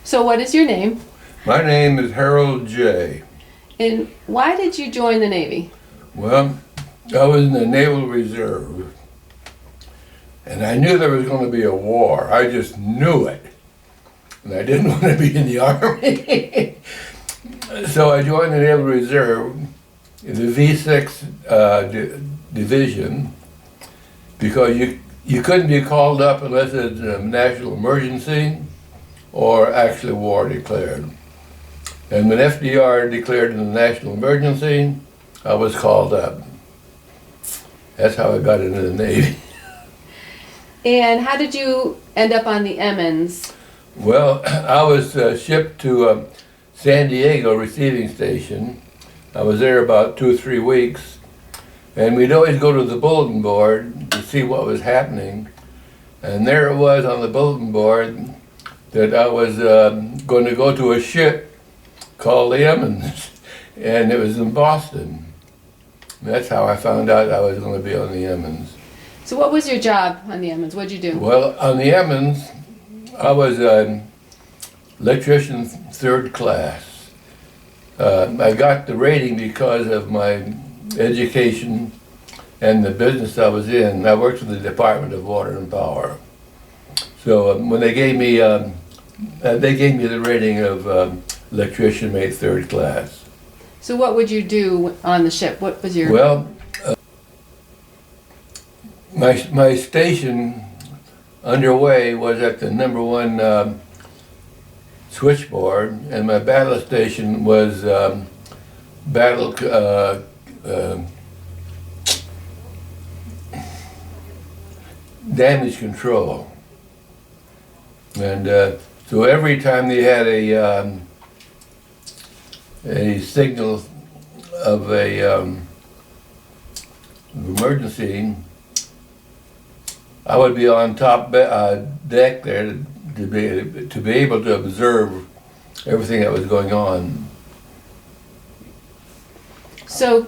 So what is your name? My name is Harold J. And why did you join the Navy? Well, I was in the Naval Reserve, and I knew there was going to be a war. I just knew it. And I didn't want to be in the Army. So I joined the Naval Reserve, in the V6 division, because you couldn't be called up unless it's a national emergency or actually war declared. And when FDR declared a national emergency, I was called up. That's how I got into the Navy. And how did you end up on the Emmons? Well, I was shipped to San Diego receiving station. I was there about 2 or 3 weeks, and we'd always go to the bulletin board to see what was happening. And there it was on the bulletin board that I was going to go to a ship called the Emmons, and it was in Boston. And that's how I found out I was going to be on the Emmons. So what was your job on the Emmons? What did you do? Well, on the Emmons, I was an electrician 3rd class. I got the rating because of my education and the business I was in. I worked for the Department of Water and Power. So when they gave me the rating of electrician made 3rd class. So what would you do on the ship? What was your... Well, my station underway was at the #1 switchboard, and my battle station was battle damage control. And so every time they had a signal of a emergency, I would be on top deck there to be able to observe everything that was going on. So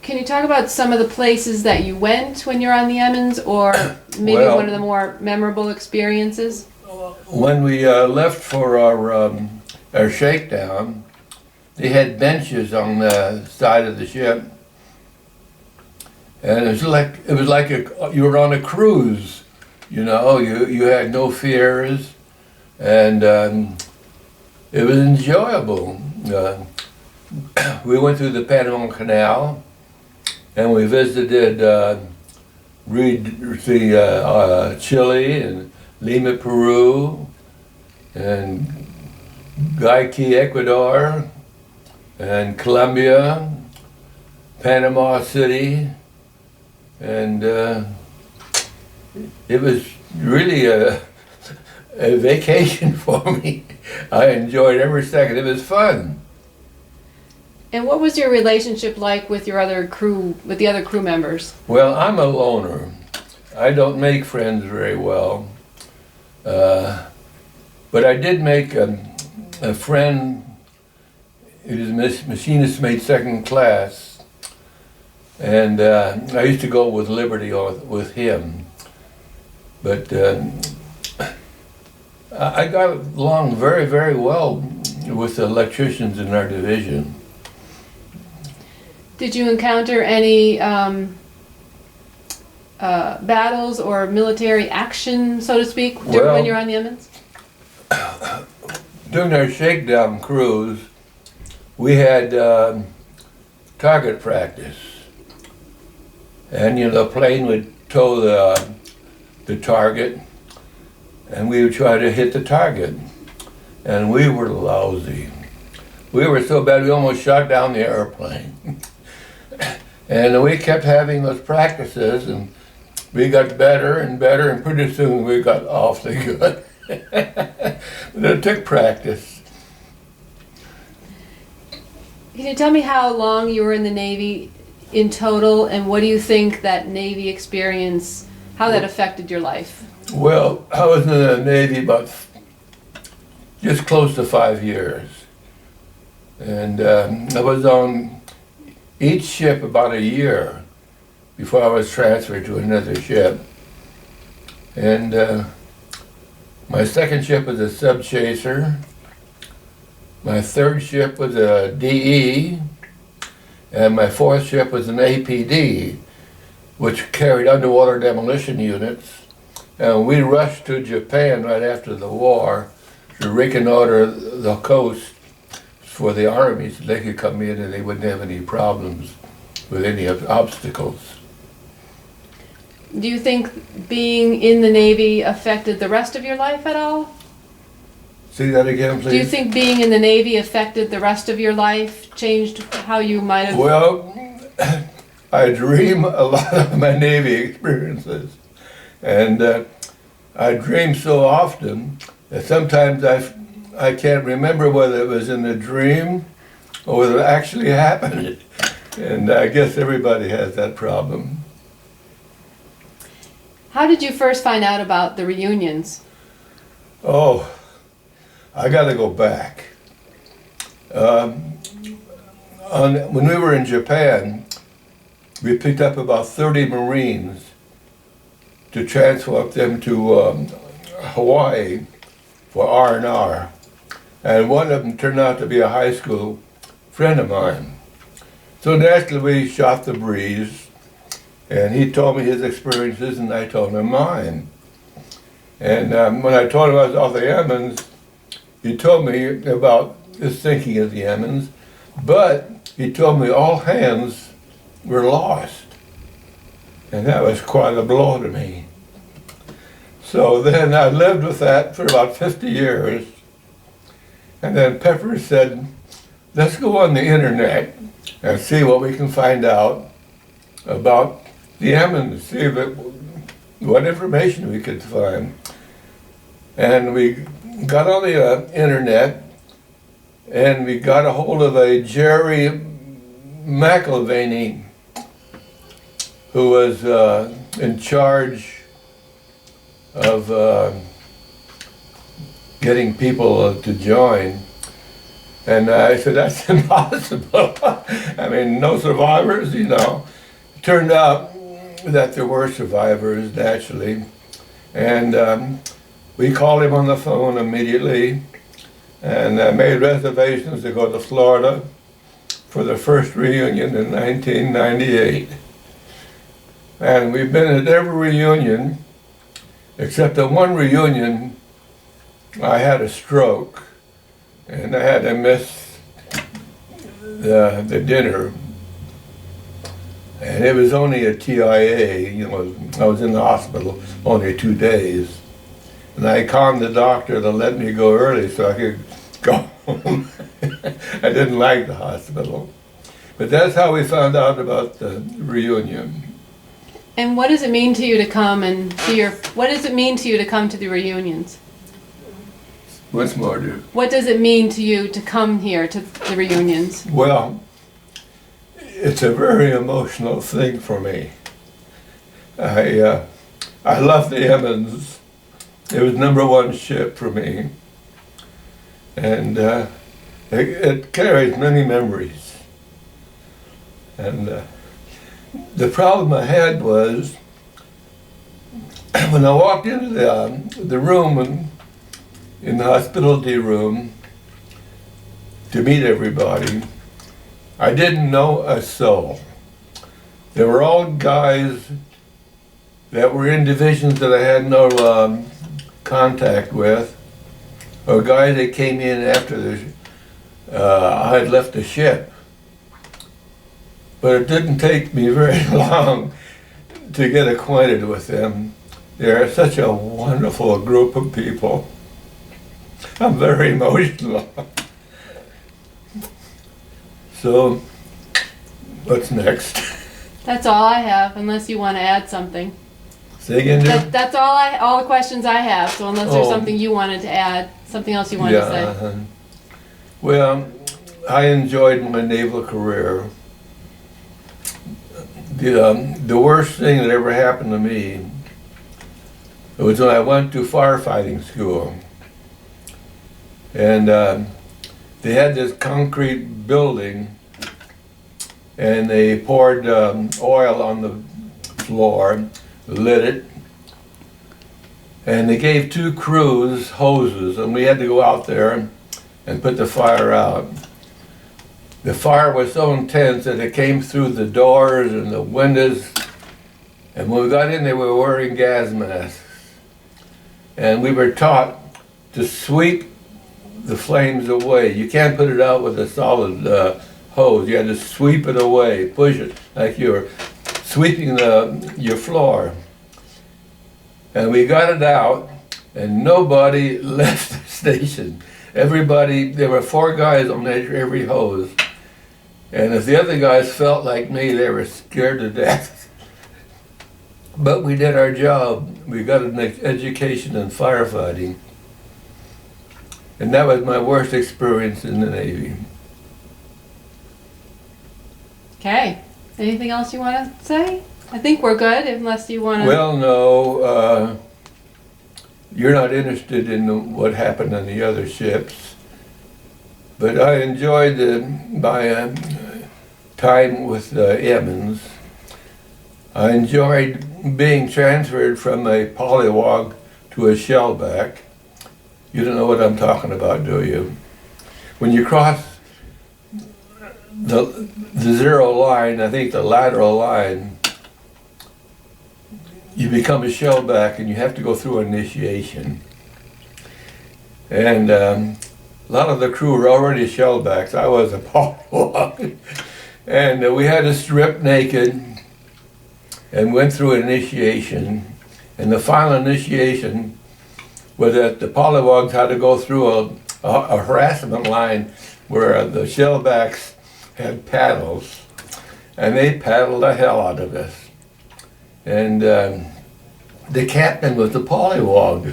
can you talk about some of the places that you went when you're on the Emmons, or maybe Well, one of the more memorable experiences? When we left for our shakedown, they had benches on the side of the ship, and it was like you were on a cruise. You know, you had no fears, and it was enjoyable. We went through the Panama Canal, and we visited Chile and Lima, Peru, and Guayaquil, Ecuador, and Colombia, Panama City, and it was really a vacation for me. I enjoyed every second. It was fun. And what was your relationship like with your other crew, with the other crew members? Well, I'm a loner. I don't make friends very well. But I did make a friend who was machinist mate 2nd class, and I used to go with Liberty with him. But I got along very, very well with the electricians in our division. Did you encounter any battles or military action, so to speak, when you're on the Emmons? During our shakedown cruise, we had target practice, and the plane would tow the target, and we would try to hit the target, and we were lousy. We were so bad we almost shot down the airplane. And we kept having those practices, and we got better and better, and pretty soon we got awfully good. But it took practice. Can you tell me how long you were in the Navy in total, and what do you think that Navy experience, how that affected your life? Well, I was in the Navy about just close to 5 years. And I was on each ship about a year before I was transferred to another ship. And my second ship was a sub chaser, My third ship was a DE, and my fourth ship was an APD, which carried underwater demolition units. And we rushed to Japan right after the war to reconnoiter the coast for the army so they could come in and they wouldn't have any problems with any obstacles. Do you think being in the Navy affected the rest of your life at all? See that again, please? Do you think being in the Navy affected the rest of your life, changed how you might have... Well, I dream a lot of my Navy experiences. And I dream so often that sometimes I can't remember whether it was in a dream or whether it actually happened. And I guess everybody has that problem. How did you first find out about the reunions? Oh, I got to go back. When we were in Japan, we picked up about 30 Marines to transfer them to Hawaii for R&R. And one of them turned out to be a high school friend of mine. So naturally we shot the breeze, and he told me his experiences and I told him mine. And when I told him I was off the Yemens, he told me about his thinking of the Yemens, but he told me all hands were lost. And that was quite a blow to me. So then I lived with that for about 50 years. And then Pepper said, let's go on the internet and see what we can find out about the Yemens, see what information we could find. And we got on the internet and we got a hold of a Jerry McIlvaney, who was in charge of getting people to join. And I said, that's impossible. I mean, no survivors, you know. It turned out that there were survivors, naturally. And we called him on the phone immediately and made reservations to go to Florida for the first reunion in 1998. And we've been at every reunion, except at one reunion, I had a stroke, and I had to miss the dinner. And it was only a TIA, you know, I was in the hospital only 2 days. And I conned the doctor to let me go early so I could go home. I didn't like the hospital. But that's how we found out about the reunion. And what does it mean to you to come and see what does it mean to you to come to the reunions? What's more, dear? What does it mean to you to come here to the reunions? Well, it's a very emotional thing for me. I love the Emmons. It was #1 ship for me. And it carries many memories. And the problem I had was when I walked into the room in the hospitality room to meet everybody, I didn't know a soul. They were all guys that were in divisions that I had no contact with, or guys that came in after I had left the ship. But it didn't take me very long to get acquainted with them. They're such a wonderful group of people. I'm very emotional. So, what's next? That's all I have, unless you want to add something. Say again, dear? That's all the questions I have, so unless there's something you wanted to add, something else you wanted to say. Well, I enjoyed my naval career. The worst thing that ever happened to me was when I went to firefighting school. And they had this concrete building, and they poured oil on the floor, lit it, and they gave 2 crews hoses, and we had to go out there and put the fire out. The fire was so intense that it came through the doors and the windows, and when we got in there we were wearing gas masks. And we were taught to sweep the flames away. You can't put it out with a solid hose. You had to sweep it away, push it like you were sweeping your floor. And we got it out, and nobody left the station. Everybody, there were 4 guys on every hose. And if the other guys felt like me, they were scared to death. But we did our job. We got an education in firefighting. And that was my worst experience in the Navy. Okay. Anything else you want to say? I think we're good, unless you want to... Well, no. You're not interested in what happened on the other ships. But I enjoyed my time with Emmons. I enjoyed being transferred from a polywog to a shellback. You don't know what I'm talking about, do you? When you cross the zero line, I think the lateral line, you become a shellback and you have to go through initiation. And a lot of the crew were already shellbacks. I was a polywog. And we had to strip naked and went through initiation. And the final initiation was that the polywogs had to go through a harassment line where the shellbacks had paddles, and they paddled the hell out of us. And the captain was the polywog,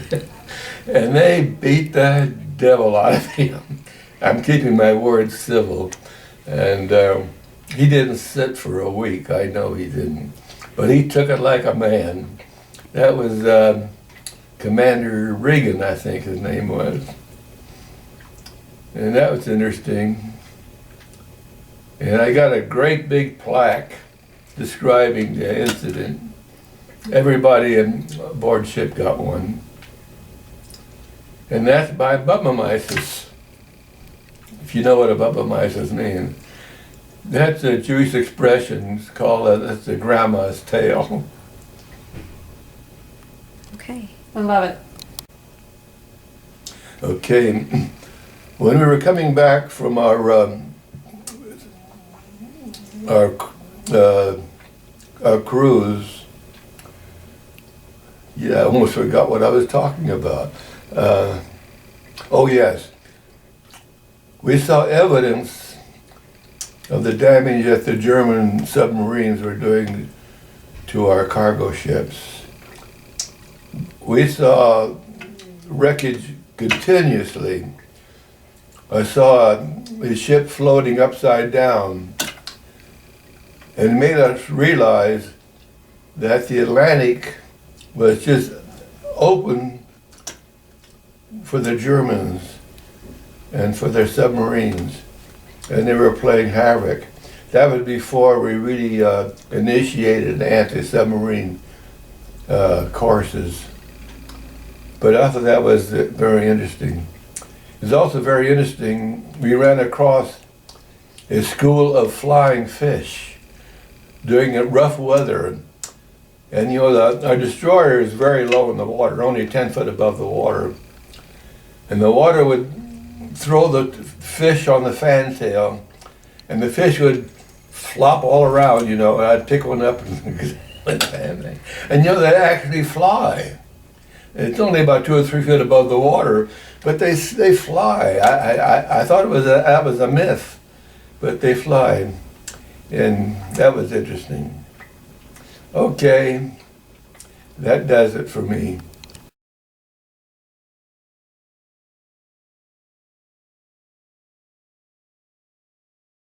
and they beat the devil out of him. I'm keeping my words civil. And he didn't sit for a week, I know he didn't. But he took it like a man. That was Commander Regan, I think his name was. And that was interesting. And I got a great big plaque describing the incident. Everybody aboard ship got one. And that's by Bubba-Mises. If you know what a Bubba-Mises means. That's a Jewish expression. It's called that's a grandma's tale. Okay. I love it. Okay. When we were coming back from our cruise, yeah, I almost forgot what I was talking about. Oh yes, we saw evidence of the damage that the German submarines were doing to our cargo ships. We saw wreckage continuously. I saw a ship floating upside down, and it made us realize that the Atlantic was just open for the Germans and for their submarines, and they were playing havoc. That was before we really initiated anti-submarine courses. But I thought that was very interesting. It was also very interesting, we ran across a school of flying fish during rough weather. And you know, our destroyer is very low in the water, only 10 foot above the water. And the water would throw the fish on the fantail, and the fish would flop all around, you know, and I'd pick one up and you know, they actually fly. It's only about 2 or 3 feet above the water, but they fly. I thought that was a myth, but they fly, and that was interesting. Okay, that does it for me.